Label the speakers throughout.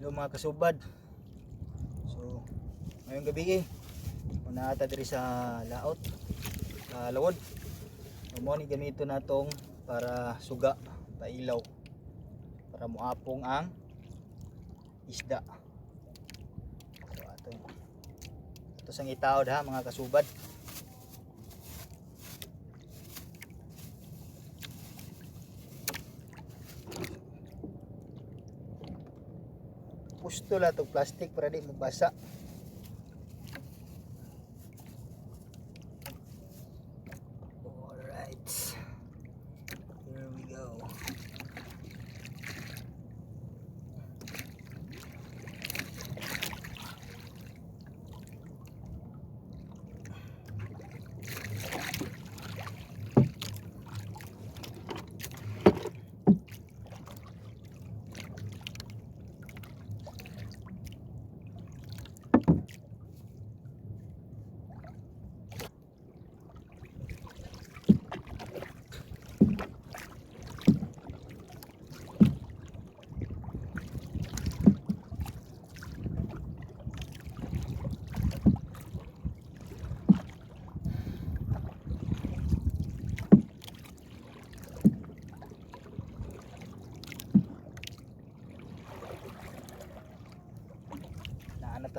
Speaker 1: Hello mga kasubad. So ngayong gabi una ata diri sa laot lawod. Mo ni gamito natong para suga pailaw para moapong ang isda. So ato sang itaod ha mga kasubad. Pusto lang itong plastic para di mabasa. Alright, here we go.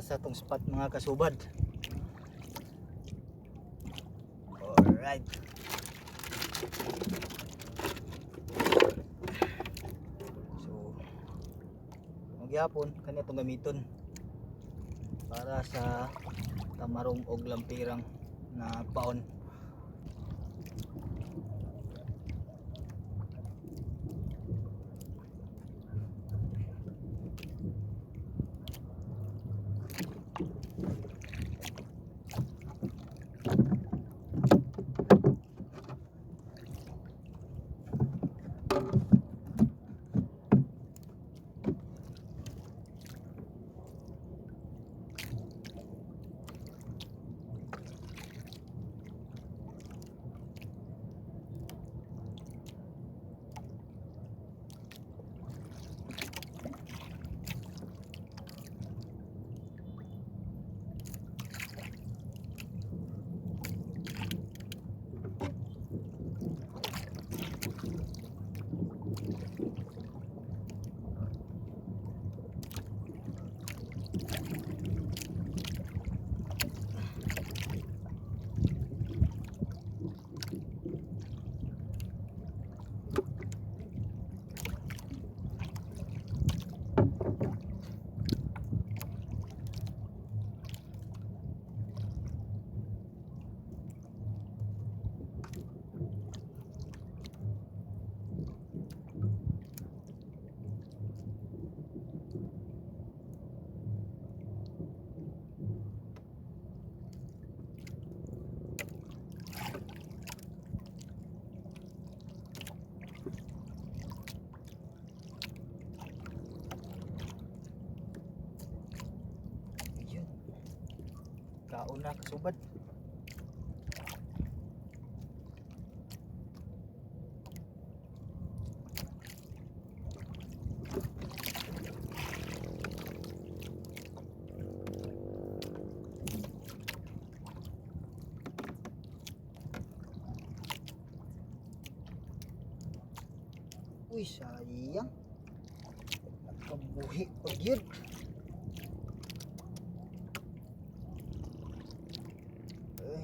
Speaker 1: Sa itong spot mga kasubad. Alright, so magyapon kanya itong gamiton para sa tamarong og lamperang na paon. Kauna kasubad. Uy, sayang. Nagkabuhi pa yun. Ay,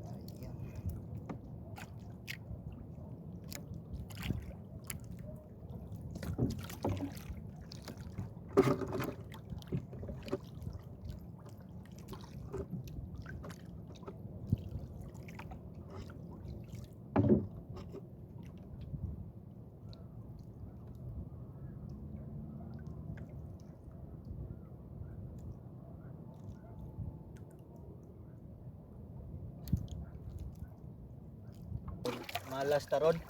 Speaker 1: sayang. Malas taron.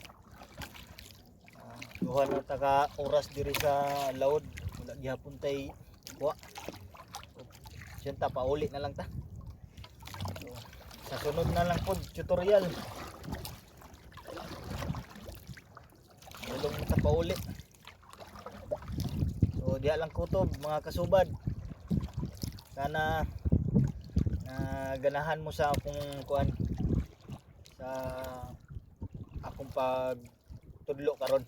Speaker 1: Duha na taka oras diri sa laod. Wala gihapon tay kuha. Diyan ta pauli na lang ta. So, sa sunod na lang pod tutorial. Ulong ta pauli. So diha lang kutob mga kasubad. Sana ganahan mo sa akong kuan sa akong pagtudlo karon.